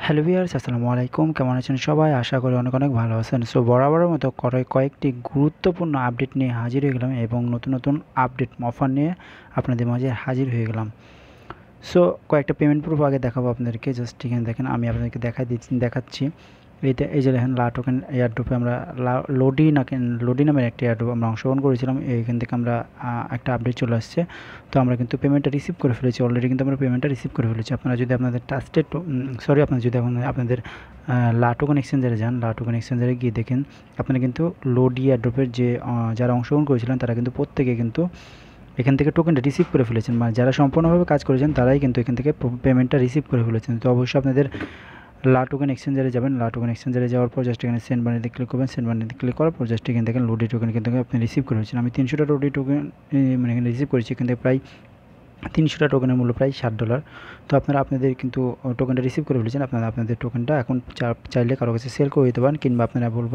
Hello viewers, আসসালামু আলাইকুম। কেমন আছেন সবাই? আশা করি অনেক অনেক ভালো আছেন। সো বরাবরের মতো কয়েকটি গুরুত্বপূর্ণ আপডেট নিয়ে হাজির হয়ে গেলাম এবং নতুন নতুন আপডেট অফার নিয়ে আপনাদের মাঝে হাজির হয়ে গেলাম। সো কয়েকটা পেমেন্ট প্রুফ আগে দেখাবো আপনাদেরকে। জাস্ট এখানে দেখেন, আমি আপনাদেরকে দেখাচ্ছি। এই যে দেখেন, লাটোকেন এয়ারড্রপে আমরা লোডি নামের একটা এয়ারড্রপ আমরা অংশগ্রহণ করেছিলাম। এইখান থেকে আমরা একটা আপডেট চলে আসছে। তো আমরা কিন্তু পেমেন্টটা রিসিভ করে ফেলেছি অলরেডি, কিন্তু আমরা পেমেন্টটা রিসিভ করে ফেলেছি। আপনারা যদি আপনাদের আপনারা যদি এখন আপনাদের লাটোকেন এক্সচেঞ্জারে যান, লাটোকেন এক্সচেঞ্জারে গিয়ে দেখেন আপনারা কিন্তু লোডি এয়ারড্রপের যারা অংশগ্রহণ করেছিলেন তারা কিন্তু প্রত্যেকে কিন্তু এখান থেকে টোকেনটা রিসিভ করে ফেলেছেন। মানে যারা সম্পূর্ণভাবে কাজ করেছেন তারাই কিন্তু এখান থেকে পেমেন্টটা রিসিভ করে ফেলেছেন। তো অবশ্যই আপনাদের লাটোকেন এক্সচেঞ্জারে যাবেন। লাটোকেন এক্সচেঞ্জারে যাওয়ার পর জাস্ট এখানে সেন্ড মানিতে ক্লিক করবেন। সেন্ড মানিতে ক্লিক করার পর জাস্ট এখান থেকে লোডি টোকেন কিন্তু আপনি রিসিভ করেছেন। আমি 300টা লোডি টোকেন মানে এখানে রিসিভ করেছি। এখান থেকে প্রায় 300টা টোকেনের মূল্য প্রায় $60। তো আপনাদের কিন্তু টোকেনটা রিসিভ করে ফেলেছেন। আপনাদের টোকেনটা এখন চাইলে কারো কাছে সেল করে দিতে পারেন, কিংবা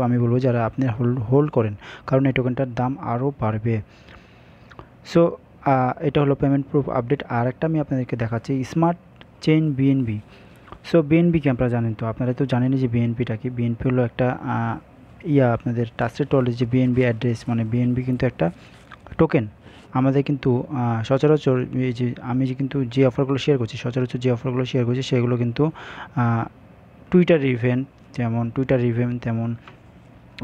আমি বলবো যারা আপনি হোল্ড করেন, কারণ এই টোকেনটার দাম আরও বাড়বে। সো এটা হলো পেমেন্ট প্রুফ আপডেট। আর একটা আমি আপনাদেরকে দেখাচ্ছি, স্মার্ট চেইন বিএনবি। সো বিএনবিকে আপনারা জানেন, তো আপনারা তো জানেনই যে বিএনপিটা কি। বিএনপি হলো একটা আপনাদের ট্রাস্টেড ওয়ালেট, যে বিএনবি অ্যাড্রেস, মানে বিএনবি কিন্তু একটা টোকেন। আমাদের কিন্তু সচরাচর যে অফারগুলো শেয়ার করছি, সেগুলো কিন্তু টুইটার ইভেন্ট তেমন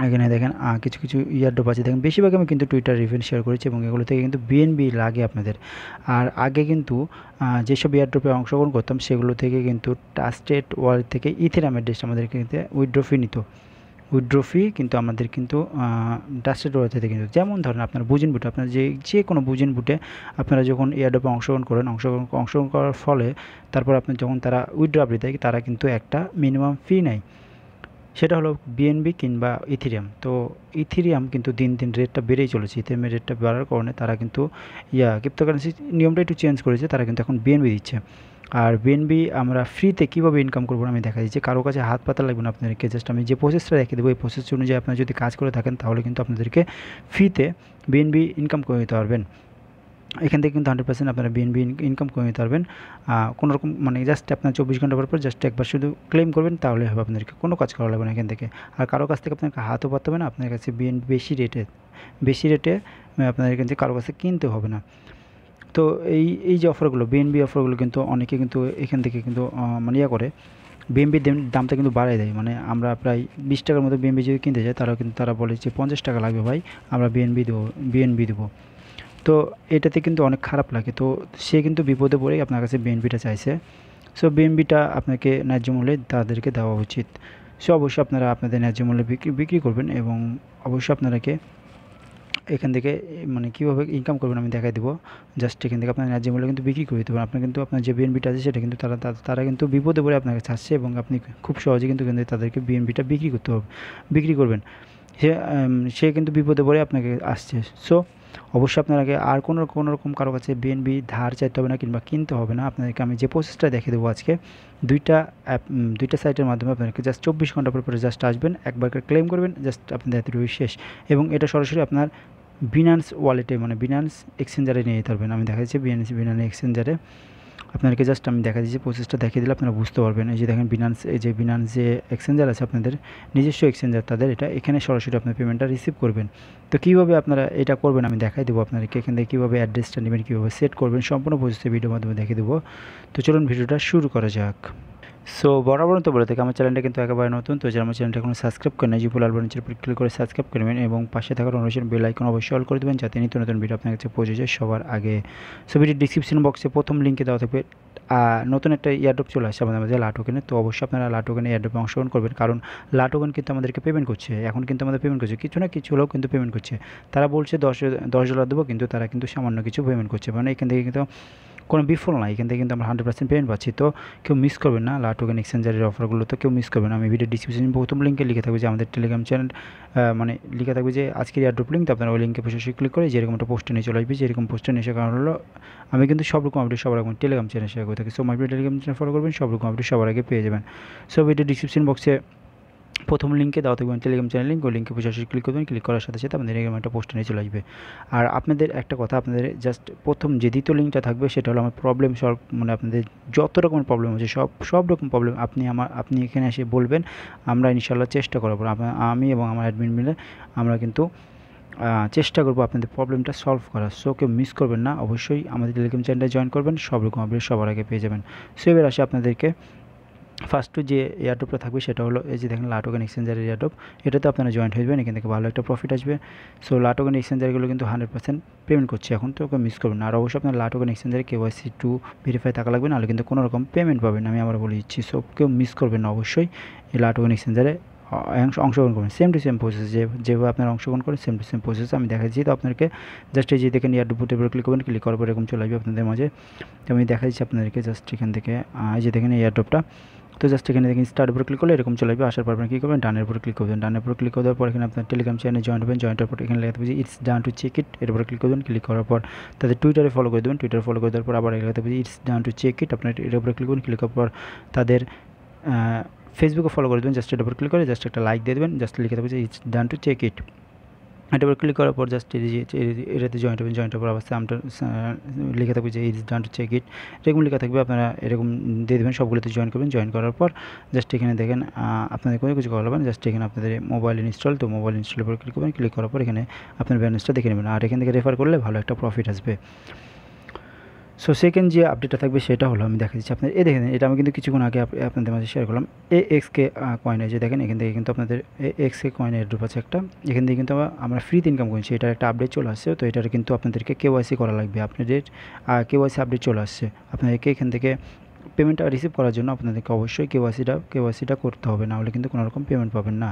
এখানে দেখেন কিছু কিছু ইয়ারড্রপ আছে। দেখেন বেশিরভাগ আমি কিন্তু টুইটার ইভেন্ট শেয়ার করেছি এবং এগুলো থেকে কিন্তু বিএনবি লাগে আপনাদের। আর আগে কিন্তু যেসব ইয়ারড্রপে অংশগ্রহণ করতাম সেগুলো থেকে কিন্তু ট্রাস্টেড ওয়ালেট থেকে ইথেরিয়াম অ্যাড্রেস আমাদের কিন্তু উইথড্র ফি কিন্তু আমাদের কিন্তু ট্রাস্টেড ওয়ালেট থেকে কিন্তু, যেমন ধরেন আপনার বুজিন বুটে, আপনার যে কোনো বুজিন বুটে আপনারা যখন এয়ারড্রপে অংশগ্রহণ করার ফলে তারপর আপনি যখন তারা উইথড্র আপডেট দেয়, তারা কিন্তু একটা মিনিমাম ফি নেয়। সেটা হলো বিএনবি কিংবা ইথেরিয়াম। তো ইথেরিয়াম কিন্তু দিন দিন রেটটা বেড়েই চলেছে। ইথেরিয়ামের রেটটা বাড়ার কারণে তারা কিন্তু ক্রিপ্টোকারেন্সি নিয়মটা একটু চেঞ্জ করেছে। তারা কিন্তু এখন বিএনবি দিচ্ছে। আর বিএনবি আমরা ফ্রিতে কীভাবে ইনকাম করবো আমি দেখা দিচ্ছি। কারো কাছে হাত পাতা লাগবে না আপনাদেরকে। জাস্ট আমি যে প্রসেসটা রেখে দেবো, এই প্রসেস অনুযায়ী আপনারা যদি কাজ করে থাকেন তাহলে কিন্তু আপনাদেরকে ফ্রিতে বিএনবি ইনকাম করে নিতে পারবেন। এখান থেকে কিন্তু 100% আপনারা বিএনবি ইনকাম করে নিতে পারবেন। কোনো রকম মানে জাস্ট আপনার 24 ঘন্টা পর জাস্ট একবার শুধু ক্লেম করবেন, তাহলে হবে। আপনাদেরকে কোনো কাজ করা লাগবে না এখান থেকে। আর কারো কাছ থেকে আপনাকে হাতও পাততে হবে না। আপনার কাছে বিএনবি বেশি রেটে আপনাদের এখান থেকে কারো কাছে কিনতে হবে না। তো এই যে অফারগুলো, বিএনবি অফারগুলো কিন্তু অনেকে কিন্তু এখান থেকে কিন্তু মানে করে বিএনবির দামটা কিন্তু বাড়াই দেয়। মানে আমরা প্রায় 20 টাকার মতো বিএনবি যদি কিনতে যাই, তারা বলে যে 50 টাকা লাগবে ভাই, আমরা বিএনবি দেবো। তো এটাতে কিন্তু অনেক খারাপ লাগে। তো সে কিন্তু বিপদে পড়েই আপনার কাছে বিএনবিটা চাইছে। সো বিএনবিটা আপনাকে ন্যায্য মূল্যে তাদেরকে দেওয়া উচিত। সো অবশ্যই আপনারা আপনাদের ন্যায্য মূল্যে বিক্রি করবেন এবং অবশ্যই আপনাদেরকে এখান থেকে মানে কীভাবে ইনকাম করবেন আমি দেখাই দেবো। জাস্ট এখান থেকে আপনার ন্যায্য মূল্যে কিন্তু বিক্রি করে দিতে পারেন। আপনার কিন্তু আপনার যে বিএনবিটা আছে সেটা কিন্তু তারা কিন্তু বিপদে পড়ে আপনাকে চাচ্ছে এবং আপনি খুব সহজে কিন্তু তাদেরকে বিএনবিটা বিক্রি করবেন। সে কিন্তু বিপদে পড়ে আপনাকে আসছে। সো অবশ্যই আপনাকে আর কোনো রকম কারো কাছে বিএনবি ধার চাইতে হবে না কিংবা কিনতে হবে না। আপনাদেরকে আমি যে প্রসেসটা দেখে দেবো আজকে, দুইটা সাইটের মাধ্যমে আপনাদেরকে জাস্ট 24 ঘন্টা পরে জাস্ট আসবেন, একবার ক্লেম করবেন, জাস্ট আপনাদের এতটুকু শেষ। এবং এটা সরাসরি আপনার বিনান্স ওয়ালেটে মানে বিনান্স এক্সচেঞ্জারে নিয়ে যেতে পারবেন। আমি দেখাচ্ছি বিনান্স এক্সচেঞ্জারে আপনাদেরকে জাস্ট আমি দেখা দিচ্ছি, প্রসেসটা দেখিয়ে দিলে আপনারা বুঝতে পারবেন। এই যে দেখেন বিনান্স যে এক্সচেঞ্জার আছে আপনাদের নিজস্ব এক্সচেঞ্জার, তাদের এখানে সরাসরি আপনার পেমেন্টটা রিসিভ করবেন। তো কীভাবে আপনারা এটা করবেন আমি দেখাই দেবো আপনাদেরকে। এখান থেকে কীভাবে অ্যাড্রেসটা নেবেন, কীভাবে সেট করবেন, সম্পূর্ণ প্রসেসটা ভিডিওর মাধ্যমে দেখিয়ে দেবো। তো চলুন ভিডিওটা শুরু করা যাক। সো বরাবর তো বলে থাকি আমার চ্যানেলটা কিন্তু একেবারে নতুন। তো যারা আমার চ্যানেলটা এখন সাবস্ক্রাইব করেন, যে লাল বাটনের উপর ক্লিক করে সাবস্ক্রাইব করবেন এবং পাশে থাকা নোটিফিকেশন বেল আইকন অবশ্যই অল করে দেবেন, যাতে নিত্য নতুন ভিডিও আপনার কাছে পৌঁছে যায় সবার আগে। সো ভিডিওর ডিসক্রিপশন বক্সে প্রথম লিঙ্কে দেওয়া থাকবে নতুন একটা এয়ারড্রপ চলে আসছে আমাদের মাঝে, লাটোকেনে। তো অবশ্যই আপনারা লাটোকেনে এয়ারড্রপে অংশগ্রহণ করবেন, কারণ লাটোকেন কিন্তু আমাদেরকে পেমেন্ট করছে। এখন কিন্তু আমাদের পেমেন্ট করছে, কিছু না কিছু হলেও কিন্তু পেমেন্ট করছে। তারা বলছে $10 দেবো, কিন্তু তারা কিন্তু সামান্য কিছু পেমেন্ট করছে। মানে এখান থেকে কিন্তু কোনো বিফল না, এখান থেকে কিন্তু আমরা 100% পেমেন্ট পাচ্ছি। তো কেউ মিস করবেন না লাটোকেন এক্সচেঞ্জারের অফারগুলো, তো কেউ মিস করবেন না। আমি ভিডিও ডিসক্রিপশনে প্রথম লিঙ্কে লিখে থাকবে যে আমাদের টেলিগ্রাম চ্যানেল, মানে লিখে থাকবে যে আজকের এয়ারড্রপ লিঙ্ক। তো আপনারা ওই লিঙ্কে বসে ক্লিক করে যেরকম একটা পোস্টে নিয়ে চলে আসবে। যেরকম পোস্টে নিয়ে আসার কারণ হলো আমি কিন্তু সব রকম আপডেট সবার আগে টেলিগ্রাম চ্যানেল শেয়ার করে থাকি। So my Telegram channel follow করবেন, সব রকম আপডেট সবার আগে পেয়ে যাবেন। সো ভিডিও ডিসক্রিপশন বক্সে প্রথম লিঙ্কে দেওয়া থাকবেন টেলিগ্রাম চ্যানেল লিঙ্ক, ওই লিঙ্কে সরাসরি ক্লিক করবেন। ক্লিক করার সাথে সাথে আপনাদের এরকম একটা পোস্টে নিয়ে চলে আসবে। আর আপনাদের একটা কথা, আপনাদের জাস্ট প্রথম যে দ্বিতীয় লিঙ্কটা থাকবে সেটা হলো আমার প্রবলেম সলভ, মানে আপনাদের যত রকমের প্রবলেম আছে সব রকম প্রবলেম আপনি এখানে এসে বলবেন, আমরা ইনশাল্লাহ চেষ্টা করবো, আমি এবং আমার অ্যাডমিন মিলে আমরা কিন্তু চেষ্টা করবো আপনাদের প্রবলেমটা সলভ করার। সো কেউ মিস করবেন না, অবশ্যই আমাদের টেলিগ্রাম চ্যানেলে জয়েন করবেন, সব রকম আপডেট সবার আগে পেয়ে যাবেন। সো এবার আসে আপনাদেরকে ফার্স্ট যে এয়ারড্রপটা থাকবে সেটা হলো এই যে দেখেন লাটোকেন এক্সচেঞ্জারের এয়ারড্রপ, এটাতে আপনারা জয়েন্ট হয়ে যাবেন, এখান থেকে ভালো একটা প্রফিট আসবে। সো লাটোকেন এক্সচেঞ্জারগুলো কিন্তু 100% পেমেন্ট করছে এখন, তো ওকে মিস করবেন না। আর অবশ্যই আপনার লাটোকেন এক্সচেঞ্জারে KYC টু ভেরিফাই থাকা লাগবে, নাহলে কিন্তু কোনো রকম পেমেন্ট পাবেন না, আমি আবার বলে দিচ্ছি। সো কেউ মিস করবেন না, অবশ্যই এই লাটোকেন এক্সচেঞ্জারে অংশগ্রহণ করবেন। সেম টু সেম প্রসেস, যেভাবে আপনারা অংশগ্রহণ করেন সেম টু সেম প্রসেস আমি দেখাচ্ছি। তো আপনাদেরকে জাস্ট এই যে দেখেন এয়ারড্রপের উপরে ক্লিক করবেন, ক্লিক করার পর এরকম চলে আসবে আপনাদের মাঝে। তো আমি দেখাচ্ছি আপনাদেরকে জাস্ট এখান থেকে এই যে দেখেন এই এয়ারড্রপটা। তো জাস্ট এখানে দেখেন স্টার্ট উপরে ক্লিক করলে এরকম চলে আসবে। আসার পর আপনি কী করবেন, ডানের উপরে ক্লিক করবেন। ডানের উপরে ক্লিক করার পর এখানে আপনার টেলিগ্রাম চ্যানেলে জয়েন হবেন। জয়েন্টের পর এখানে লেখাতে পারছি it's done to check it, এর উপরে ক্লিক করবেন। ক্লিক করার পর তাদের টুইটারে ফলো করে দেবেন। টুইটারে ফলো করে দেওয়ার পর আবার লেখাতে পারছি it's done to check it, আপনার এর উপরে ক্লিক করবেন। ক্লিক করার পর তাদের ফেসবুকে ফলো করে দেবেন। জাস্ট এর উপর ক্লিক করে জাস্ট একটা লাইক দিয়ে দেবেন। জাস্ট লিখে পারছি it's done to check it. এটার উপর ক্লিক করার পর জাস্ট এটাতে জয়েন্ট হবেন। জয়েন্ট হওয়ার অবস্থায় আমরা লেখা থাকবে যে it's done to check it, এরকম লেখা থাকবে, আপনারা এরকম দিয়ে দেবেন, সবগুলোতে জয়েন করবেন। জয়েন করার পর জাস্ট এখানে দেখেন আপনাদের কোনো কিছু করা হবে না, জাস্ট এখানে আপনাদের মোবাইল ইনস্টল, তো মোবাইল ইনস্টলের উপর ক্লিক করবেন। ক্লিক করার পর এখানে আপনার ব্যালেন্সটা দেখে নেবেন, আর এখান থেকে রেফার করলে ভালো একটা প্রফিট আসবে। সো সেকেন্ড যে আপডেটটা থাকবে সেটা হলো আমি দেখা দিচ্ছি আপনার, দেখেন এটা আমি কিন্তু কিছুক্ষণ আগে আপনাদের মাঝে শেয়ার করলাম। এক্সকে কয়েন, যে দেখেন এখান থেকে কিন্তু আপনাদের এক্সকে কয়েন এয়ারড্রপ আছে একটা, এখান থেকে কিন্তু আমরা ফ্রিতে ইনকাম করছি, এটার একটা আপডেট চলে আসছে। তো এটার কিন্তু আপনাদেরকে KYC করা লাগবে, আপনাদের KYC আপডেট চলে আসছে। আপনাদেরকে এখান থেকে পেমেন্টটা রিসিভ করার জন্য আপনাদেরকে অবশ্যই কেওয়াইসিটা করতে হবে, না হলে কিন্তু কোনো রকম পেমেন্ট পাবেন না।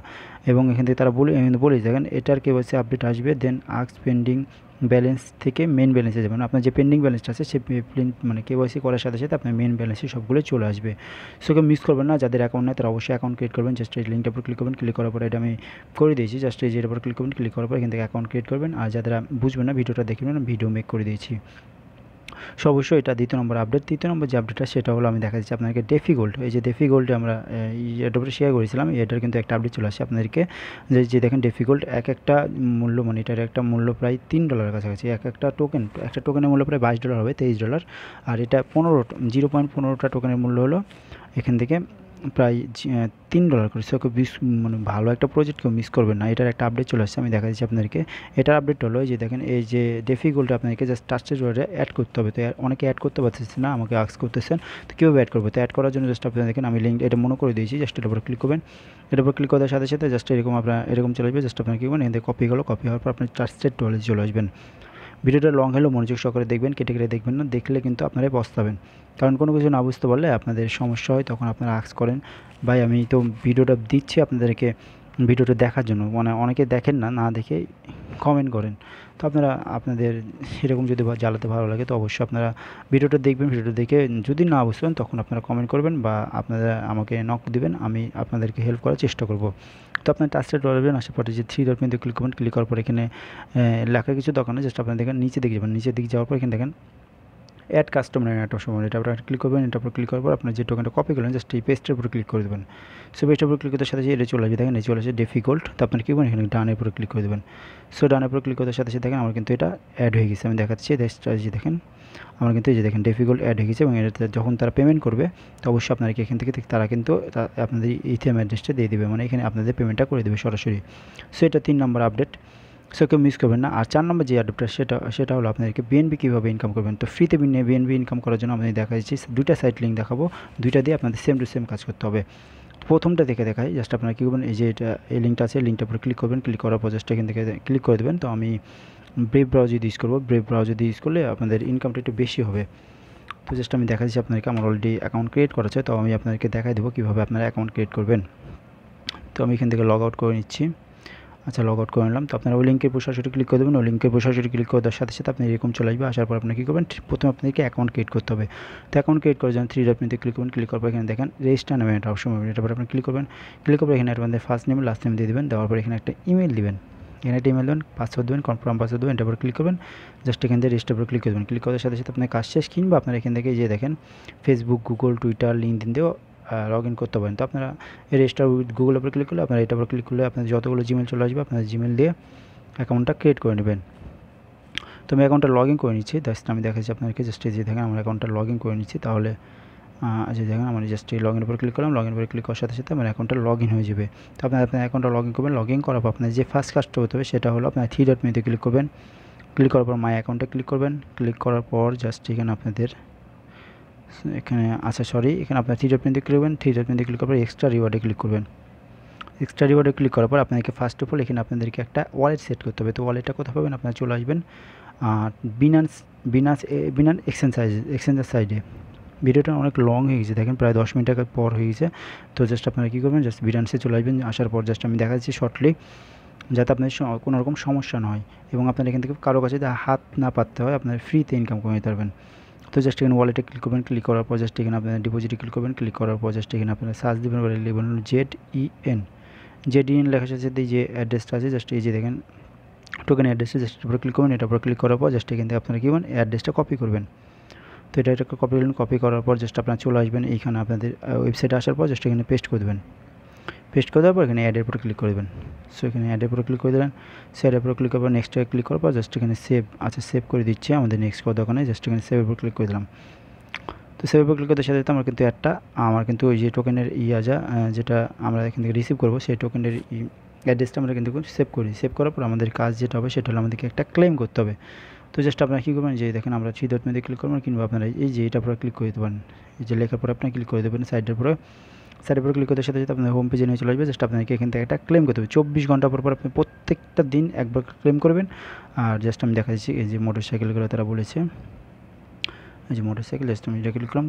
এবং এখান থেকে তারা বলে দেখেন এটার KYC আপডেট আসবে, দেন আস্ক পেন্ডিং ব্যালেন্স থেকে মেন ব্যালেন্সে যাবেন। আপনার যে পেন্ডিং ব্যালেন্সটা আছে সে মানে KYC করার সাথে সাথে আপনার মেন ব্যালেন্সে সবগুলো চলে আসবে। সো কেউ মিস করবেন না, যাদের অ্যাকাউন্ট নেই তারা অবশ্যই অ্যাকাউন্ট ক্রিয়েট করবেন। জাস্ট এই লিঙ্কটার উপর ক্লিক করবেন। ক্লিক করার পর এটা আমি করে দিয়েছি, জাস্ট এই যেটার উপর ক্লিক করবেন। ক্লিক করার পর এখান থেকে অ্যাকাউন্ট ক্রিয়েট করবেন। আর যারা বুঝবেন না ভিডিওটা দেখবেন, ভিডিও মেক করে দিয়েছি। সো অবশ্যই এটা দ্বিতীয় নম্বর আপডেট। তৃতীয় নম্বর যে আপডেটটা সেটা হলো আমি দেখা যাচ্ছি আপনাদেরকে ডেফি গোল্ড, এই যে ডেফি গোল্ডে আমরা এটার উপরে শেয়ার করেছিলাম, এটার কিন্তু একটা আপডেট চলে আসে আপনাদেরকে, যে দেখেন ডেফি গোল্ড একটা মূল্য, মানে এটার একটা মূল্য প্রায় $3 কাছাকাছি, একটা টোকেনের মূল্য প্রায় $22 হবে, $23। আর এটা 0.15টা টোকেনের মূল্য হলো এখান থেকে প্রায় $3 করে। সো মানে ভালো একটা প্রজেক্ট কেউ মিস করবেন না, এটার একটা আপডেট চলে আসছে, আমি দেখা দিচ্ছি আপনাদেরকে। এটার আপডেট হলো যে দেখেন এই যে ডেফি গোল্ডে আপনাদেরকে জাস্ট ট্রাস্টেড ওয়ালেটে অ্যাড করতে হবে। তো অনেকে অ্যাড করতে পারতেছে না, আমাকে আস্ক করতেছেন, তো কীভাবে অ্যাড করবো? তো অ্যাড করার জন্য জাস্ট আপনারা দেখেন আমি লিঙ্ক এটা মনে করে দিয়েছি, জাস্ট এটার উপর ক্লিক করবেন। এটার উপর ক্লিক করার সাথে সাথে জাস্ট এরকম চলে আসবে। জাস্ট আপনার কী করবেন, এখান থেকে কপি হওয়ার পর আপনি ট্রাস্টেড ওয়ালেটে চলে আসবেন। ভিডিওটা লং হলেও মনোযোগ সহকারে দেখবেন, কেটে দেখবেন না, দেখলে কিন্তু আপনারাই পস্তাবেন। কারণ কোনো কিছু না বুঝতে পারলে আপনাদের সমস্যা হয়, তখন আপনারা আস্ক করেন ভাই আমি তো ভিডিওটা দিচ্ছি আপনাদেরকে ভিডিওটা দেখার জন্য, মানে অনেকে দেখেন না দেখে কমেন্ট করেন। তো আপনাদের সেরকম যদি জ্বালাতে ভালো লাগে তো অবশ্যই আপনারা ভিডিওটা দেখবেন, ভিডিওটা দেখে যদি না বুঝবেন তখন আপনারা কমেন্ট করবেন বা আপনারা আমাকে নক দিবেন, আমি আপনাদেরকে হেল্প করার চেষ্টা করব। তো আপনার ট্রাস্টেড ওয়ালেট আশেপাশে যে 3 ডট মেনুতে ক্লিক করবেন। ক্লিক করার পর এখানে লেখার কিছু দরকার নেই, জাস্ট আপনারা দেখেন নিচে দিকে যাবেন। নিচের দিকে যাওয়ার পর এখানে দেখেন অ্যাড কাস্টমার একটা সময়, এটা আপনারা ক্লিক করবেন। এটার উপর ক্লিক করার পর আপনার যে টোকেনটা কপি করলেন জাস্ট এই পেস্টের উপর ক্লিক করে দেবেন। সো পেস্টের উপর ক্লিক করতে সাথে সাথে এটা চলে আসবে, দেখেন এই চলে আসে ডেফি গোল্ড। তো আপনার কী করবেন, এখানে ডানের উপরে ক্লিক করে দেবেন। সো ডানের উপর ক্লিক করতে সাথে সাথে দেখেন আমার কিন্তু এটা অ্যাড হয়ে গেছে, আমি দেখাচ্ছি যে দেখেন আমার কিন্তু এই যে দেখেন ডেফি গোল্ড অ্যাড হয়ে গেছে। এবং এটাতে যখন তারা পেমেন্ট করবে তো অবশ্যই আপনারা এখান থেকে তারা কিন্তু আপনাদের ইথিয়াম অ্যাড্রেসটা দিয়ে দেবে, মানে এখানে আপনাদের পেমেন্টটা করে দেবে সরাসরি। সো এটা 3 নম্বর আপডেট, সো কেউ মিস করবেন না। আর 4 নম্বর যে আপডেটটা সেটা হলো আপনাদেরকে BNB কীভাবে ইনকাম করবেন। তো ফ্রিতে BNB ইনকাম করার জন্য আপনাদের দেখা যাচ্ছে 2টা সাইট লিঙ্ক দেখাবো, 2টা দিয়ে আপনাদের সেম টু সেম কাজ করতে হবে। প্রথমটা দেখাই, জাস্ট আপনারা কী করবেন, এই যে এই লিঙ্কটা আছে, লিঙ্কটার উপর ক্লিক করবেন। ক্লিক করার পর জাস্ট এখান থেকে ক্লিক করে দেবেন। তো আমি ব্রেভ ব্রাউজার ইউজ করবো, ব্রেভ ব্রাউজার ইউজ করলে আপনাদের ইনকামটা একটু বেশি হবে। তো জাস্ট আমি দেখা দিচ্ছি আপনাদেরকে, আমার অলরেডি অ্যাকাউন্ট ক্রিয়েট করা আছে, তো আমি আপনাদেরকে দেখাই দেবো কীভাবে আপনারা অ্যাকাউন্ট ক্রিয়েট করবেন। তো আমি এখান থেকে লগ আউট করে নিচ্ছি। আচ্ছা, লগ আউট করে নিলাম। তো আপনারা ওই লিঙ্কের উপর সরাসরি ক্লিক করে দেবেন। ওই লিঙ্কের উপর সরাসরি ক্লিক করে দেওয়ার সাথে সাথে আপনি এরকম চলে আসবে। আসার পর আপনি কী করবেন, প্রথমে আপনাদেরকে অ্যাকাউন্ট ক্রিয়েট করতে হবে। তো অ্যাকাউন্ট ক্রিয়েট করার জন্য 3 ডট মেনুতে ক্লিক করবেন। ক্লিক করার পর এখানে দেখেন রেজিস্টার নামে একটা অপশন পাবেন, এটার পর আপনি ক্লিক করবেন। ক্লিক করে এখানে আপনাদের ফার্স্ট নেম লাস্ট নেম দিয়ে দেবেন। দেওয়ার পর এখানে একটা ইমেল দিবেন, এখানে একটা ইমেল দেবেন, পাসওয়ার্ড দেবেন, কনফার্ম পাসওয়ার্ড দেবেন। এটার পর ক্লিক করবেন। জাস্ট এখান থেকে রেজিস্টার উপর ক্লিক করবেন। ক্লিক করার সাথে সাথে আপনার কাজ শেষ। কিংবা আপনারা এখান থেকে যে দেখেন ফেসবুক, গুগল, টুইটার, লিঙ্কডইন দিয়েও লগ ইন করতে পারেন। তো আপনারা রেজিস্টার উইথ গুগল উপরে ক্লিক করলে আপনারা এটার উপর ক্লিক করলে আপনাদের যতগুলো জিমেল চলে আসবে আপনাদের জিমেল দিয়ে অ্যাকাউন্টটা ক্রিয়েট করে নেবেন। তো আমি অ্যাকাউন্টটা লগ ইন করে নিচ্ছি, জাস্ট আমি দেখাচ্ছি আপনাদেরকে, জাস্ট এই যে দেখেন আমার অ্যাকাউন্টটা লগ ইন করে নিচ্ছি। তাহলে যে দেখেন আমার জাস্ট এই লগ ইনের উপর ক্লিক করলাম, লগ ইন উপরে ক্লিক করার সাথে সাথে আমার অ্যাকাউন্টটা লগ ইন হয়ে যাবে। তো আপনার অ্যাকাউন্টটা লগ ইন করবেন, লগ ইন করার পর আপনার যে ফার্স্ট কাজটা হতে হবে সেটা হলো আপনার 3 ডট মেনুতে ক্লিক করবেন, ক্লিক করার পর মাই অ্যাকাউন্টে ক্লিক করবেন, ক্লিক করার পর জাস্ট এখানে আপনাদের এখানে এখানে আপনার 3 ডট মেনুতে ক্লিক করবেন, 3 ডট মেনুতে ক্লিক করার পর এক্সট্রা রিওয়ার্ডে ক্লিক করবেন। এক্সট্রা রিওয়ার্ডে ক্লিক করার পর আপনাদেরকে ফার্স্ট অফ অল এখানে আপনাদেরকে একটা ওয়ালেট সেট করতে হবে। তো ওয়ালেটটা কোথায় পাবেন, আপনারা চলে আসবেন বিনান্স এক্সচেঞ্জের সাইডে। ভিডিওটা অনেক লং হয়ে গেছে, দেখেন প্রায় 10 মিনিট পর হয়ে গেছে। তো জাস্ট আপনারা কী করবেন, জাস্ট বিনান্সে চলে আসবেন, আসার পর জাস্ট আমি দেখাচ্ছি শর্টলি, যাতে আপনাদের কোনো রকম সমস্যা না হয় এবং আপনার এখান থেকে কারো কাছে হাত না পাততে হয়, আপনার ফ্রিতে ইনকাম করে নিতে পারবেন। তো জাস্ট এখানে ওয়ালেটে ক্লিক করবেন, ক্লিক করার পর জাস্ট এখানে আপনার ডিপোজিটে ক্লিক করবেন, ক্লিক করার পর জাস্ট এখানে আপনারা সার্চ দেবেন, লিখবেন ZEN লেখার সাথে সাথে যে অ্যাড্রেসটা আছে জাস্ট এই যে দেখেন টোকেন অ্যাড্রেসে জাস্ট উপরে ক্লিক করবেন, এটার উপর ক্লিক করার পর জাস্ট এখান থেকে আপনারা কী করবেন, অ্যাড্রেসটা কপি করবেন। তো এটাকে কপি করলেন, কপি করার পর জাস্ট আপনারা চলে আসবেন এইখানে আপনাদের ওয়েবসাইটে আসার পর জাস্ট এখানে পেস্ট করে দেবেন। পেস্ট করে দেওয়ার পর এখানে অ্যাডের উপর ক্লিক করে দেবেন। সো এখানে অ্যাডের উপর ক্লিক করে দেবেন, অ্যাডের উপর ক্লিক করার পর নেক্সটে ক্লিক করার পর জাস্ট এখানে সেভ করে দিচ্ছে আমাদের নেক্সট করার দোকানে, জাস্ট এখানে সেভের উপর ক্লিক করে দিলাম। তো সেভের উপর ক্লিক করতে সাথে আমার কিন্তু আমার কিন্তু ওই যে টোকেনের যেটা আমরা এখান থেকে রিসিভ করবো সেই টোকেনের অ্যাড্রেসটা আমরা কিন্তু সেভ করার পর আমাদের কাজ যেটা হবে সেটা হলো আমাদেরকে একটা ক্লেম করতে হবে। তো জাস্ট আপনারা কী করবেন, যে দেখেন আমরা 3 ডট মেনুতে ক্লিক করবেন, কিংবা আপনারা এই যে এটার উপরে ক্লিক করে দিতে পারেন, এই যে লেখার পরে আপনি ক্লিক করে দেবেন সাইডের উপরে ক্লিক করতে সাথে সাথে আপনার হোম পেজে নিয়ে চলে আসবে। জাস্ট আপনাকে এখান থেকে একটা ক্লেম করতে হবে, 24 ঘন্টা পর আপনি প্রত্যেকটা দিন একবার ক্লেম করবেন। আর জাস্ট আমি দেখা যাচ্ছি এই যে মোটরসাইকেলগুলো তারা বলেছে, এই যে মোটরসাইকেল, জাস্ট আমি এটা ক্লিক করলাম,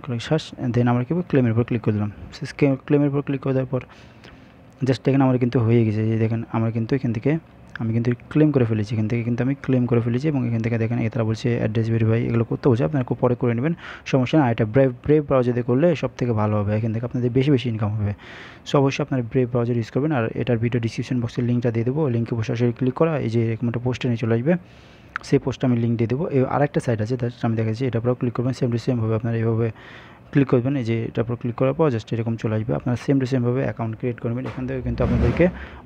দেন আমরা কী ক্লেমের উপর ক্লিক করে দিলাম। ক্লেমের উপর ক্লিক করে দেওয়ার পর জাস্ট এখানে আমার কিন্তু হয়ে গেছে, যে দেখেন আমরা কিন্তু এখান থেকে আমি কিন্তু ক্লেম করে ফেলেছি, এখান থেকে কিন্তু আমি ক্লেম করে ফেলেছি। এবং এখান থেকে দেখেন তারা বলছে অ্যাড্রেস ভেরিফাই, এগুলো করতে বলছে, আপনারা খুব পরে করে নেবেন, সমস্যা না। এটা ব্রেভ ব্রাউজারে করলে সব থেকে ভালো হবে, এখান থেকে আপনাদের বেশি ইনকাম হবে। সো অবশ্যই আপনারা ব্রেভ ব্রাউজার ইউজ করবেন। আর এটার ভিডিও ডিসক্রিপশন বক্সে লিঙ্কটা দিয়ে দেবো, লিঙ্কে সরাসরি ক্লিক করা এই যে এরকম একটা পোস্টে নিয়ে চলে আসবে, সেই পোস্টটা আমি লিঙ্ক দিয়ে দেবো। আরেকটা সাইট আছে জাস্ট আমি দেখাচ্ছি, এটার উপর ক্লিক করবেন, সেম টু সেমভাবে আপনারা এইভাবে ক্লিক করবেন, এই যে এটার উপর ক্লিক করার পর জাস্ট এরকম চলে আসবে, আপনারা সেম টু সেমভাবে অ্যাকাউন্ট ক্রিয়েট করবেন। এখান থেকে কিন্তু আপনাদেরকে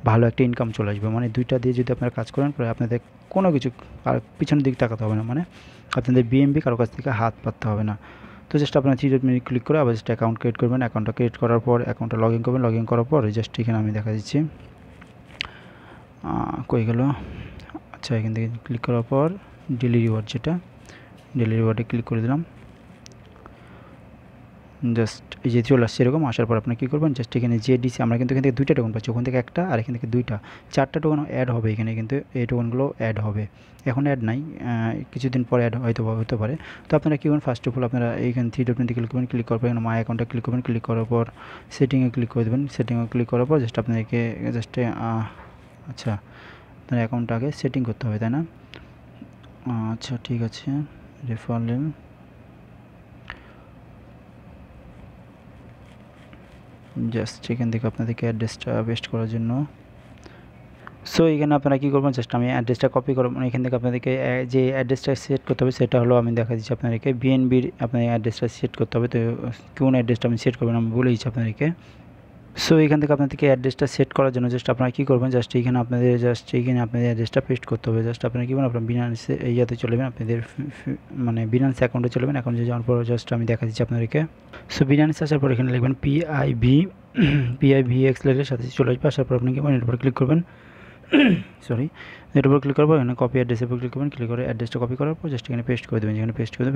ভালো একটা ইনকাম চলে আসবে, মানে দুইটা দিয়ে যদি আপনারা কাজ করেন পরে আপনাদের কোনো কিছু আর পিছনের দিকে তাকাতে হবে না, মানে আপনাদের BNB কারো কাছ থেকে হাত পাততে হবে না। তো জাস্ট আপনারা 3 ডট মেনু ক্লিক করে আবার জাস্ট অ্যাকাউন্ট ক্রিয়েট করবেন, অ্যাকাউন্টটা ক্রিয়েট করার পর অ্যাকাউন্টটা লগ ইন করবেন, লগ ইন করার পর জাস্ট এখানে আমি দেখা দিচ্ছি কই গেল, আচ্ছা এখান থেকে ক্লিক করার পর ডেলি রিওয়ার্ডে ক্লিক করে দিলাম। জাস্ট এই যে চলে আসছে এরকম, আসার পর আপনি কী করবেন, জাস্ট এখানে যে ডিসি আমরা কিন্তু এখান থেকে 2টা টোকেন পাচ্ছি, ওখান থেকে একটা আর এখান থেকে 2টা 4টা টোকেন অ্যাড হবে এখানে, কিন্তু এই টোকেনগুলো অ্যাড হবে, এখন অ্যাড নাই, কিছুদিন পরে অ্যাড হতে পারে। তো আপনারা কী করবেন, ফার্স্ট অফ অল আপনারা এইখানে 3 ডট মেনুতে ক্লিক করবেন, ক্লিক করার পর এখানে মাই অ্যাকাউন্টে ক্লিক করবেন, ক্লিক করার পর সেটিংয়ে ক্লিক করে দেবেন, সেটিংয়ে ক্লিক করার পর জাস্ট আপনাদেরকে জাস্ট আচ্ছা আপনার অ্যাকাউন্টটা আগে সেটিং করতে হবে, তাই না? আচ্ছা ঠিক আছে, রেফারেল জাস্ট এখান থেকে আপনাদেরকে অ্যাড্রেসটা পেস্ট করার জন্য। সো এখানে আপনারা কী করবেন, জাস্ট আমি অ্যাড্রেসটা কপি করব, এখান থেকে আপনাদেরকে যে অ্যাড্রেসটা সেট করতে হবে সেটা হলো আমি দেখা দিচ্ছি আপনাদেরকে BNBর আপনার অ্যাড্রেসটা সেট করতে হবে। তো কোন অ্যাড্রেসটা আমি সেট করবেন আমি বলে দিচ্ছি আপনাদেরকে। সো এখান থেকে আপনাদেরকে অ্যাড্রেসটা সেট করার জন্য জাস্ট আপনারা কী করবেন, জাস্ট এইখানে আপনাদের অ্যাড্রেসটা পেস্ট করতে হবে। জাস্ট আপনারা কী করবেন, আপনার বিনান্সে ইয়াতে চলে যাবেন, আপনাদের মানে বিনান্স অ্যাকাউন্টে চলে যাবেন। অ্যাকাউন্টে যাওয়ার পর জাস্ট আমি দেখা দিচ্ছি আপনাদেরকে। সো বিনান্সে আসার পর এখানে লিখবেন PIVX লেখার সাথে চলে আসবে। আসার পর আপনি কি করবেন, এর উপর ক্লিক করবেন, এর উপর ক্লিক করবো, এখানে কপি অ্যাড্রেসের উপর ক্লিক করবেন, ক্লিক করে অ্যাড্রেসটা কপি করার পর জাস্ট এখানে পেস্ট করে দেবেন, যেখানে পেস্ট করে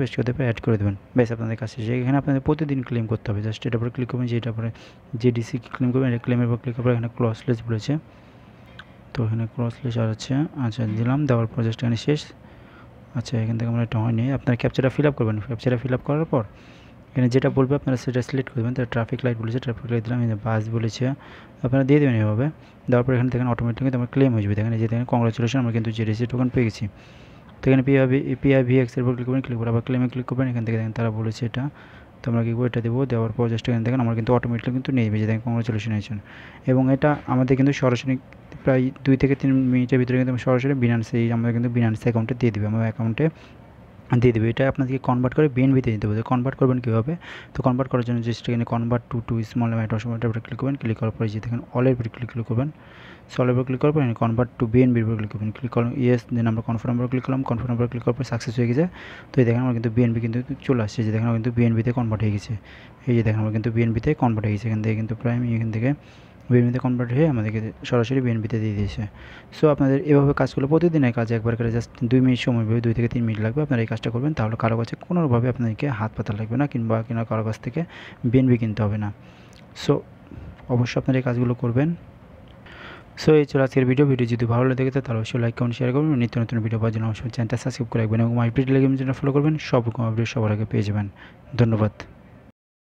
অ্যাড করে দেবেন, বেশ আপনাদের কাছে এখানে আপনাদের প্রতিদিন ক্লেম করতে হবে। জাস্ট এটার উপর ক্লিক করবেন, যেটার পরে JDC ক্লেম করবেন, এটা ক্লেমের উপর ক্লিক করবেন, এখানে ক্লসলেস বলেছে, তো এখানে ক্লসলেস আর আচ্ছা দিলাম, দেওয়ার পর জাস্ট এখানে শেষ। আচ্ছা এখান থেকে আমরা এটা হয়নি, আপনারা ক্যাপচারটা ফিল আপ করবেন, ক্যাপচারটা ফিল আপ করার পর এখানে যেটা বলবে আপনারা সেটা সিলেক্ট করবেন। তার ট্রাফিক লাইট বলেছে, ট্রাফিক লাইট দিলাম, এই যে বাস বলেছে আপনারা দিয়ে দেবেন এভাবে। দেওয়ার পর এখানে দেখেন অটোমেটিক কিন্তু আমার ক্লেম হয়ে যাবে, দেখেন এই যে দেখেন কংগ্রাচুলেশন আমরা কিন্তু JDC টোকেন পেয়ে গেছি। তো এখানে PIVX এর উপর ক্লিক করবেন, ক্লিক করে আবার ক্লেমে ক্লিক করবেন, এখান থেকে দেখেন তারা বলেছে এটা, তো আমরা কী করবো এটা দেবো, দেওয়ার পর জাস্ট এখানে দেখেন আমার কিন্তু অটোমেটিক কিন্তু নিয়ে যাবে, যে দেখেন কংগ্রাচুলেশন হয়েছেন। এবং এটা আমাদের কিন্তু সরাসরি প্রায় 2 থেকে 3 মিনিটের ভিতরে কিন্তু সরাসরি বিনান্সে আমরা কিন্তু বিনান্স অ্যাকাউন্টে দিয়ে দেবে, আমার অ্যাকাউন্টে দিয়ে দেবে। এটা আপনাদেরকে কনভার্ট করে বিএনবিতে দিতে হবে। কনভার্ট করবেন কীভাবে? তো কনভার্ট করার জন্য জাস্ট এখানে কনভার্ট টু স্মল অ্যামাউন্ট এটার উপরে ক্লিক করবেন। ক্লিক করার পরে যে দেখেন অলের উপরে ক্লিক করবেন। সলের উপর ক্লিক করার পর কনভার্ট টু বিএনবির উপর ক্লিক করবেন। ক্লিক করলাম ইয়েস, দেন আমরা কনফার্ম উপর ক্লিক করলাম। কনফার্ম উপর ক্লিক করার পর সাকসেস হয়ে গেছে। তো এই দেখেন আমার কিন্তু বিএনবি কিন্তু চলে আসছে, যে দেখেন আমার কিন্তু বিএনবিতে কনভার্ট হয়ে গেছে। এই যে দেখেন আমার কিন্তু বিএনবিতে কনভার্ট হয়ে গেছে। এখান থেকে কিন্তু প্রাইম এখান থেকে বিএনবিতে কনভার্ট হয়ে আমাদেরকে সরাসরি বিএনবিতে দিয়ে দিয়েছে। সো আপনাদের এভাবে কাজ করলে প্রতিদিনের কাজ একবার করে জাস্ট 2 মিনিট সময় পাবে, 2 থেকে 3 মিনিট লাগবে। আপনারা এই কাজটা করবেন, তাহলে কারো কাছে কোনোভাবে আপনাদেরকে হাত পাতা লাগবে না, কিংবা কারো কাছ থেকে বিএনবি কিনতে হবে না। সো অবশ্যই আপনারা এই কাজগুলো করবেন। সো এই ছিল আজকের ভিডিও যদি ভালো লেগে থাকে তাহলে অবশ্যই লাইক কমেন্ট শেয়ার করবেন। নিত্য নতুন ভিডিও পাওয়ার জন্য অবশ্যই চ্যানেলটা সাবস্ক্রাইব করে রাখবেন এবং আপডেট লেগে চ্যানেল ফলো করবেন। সব রকম আপডেট সবার আগে পেয়ে যাবেন। ধন্যবাদ।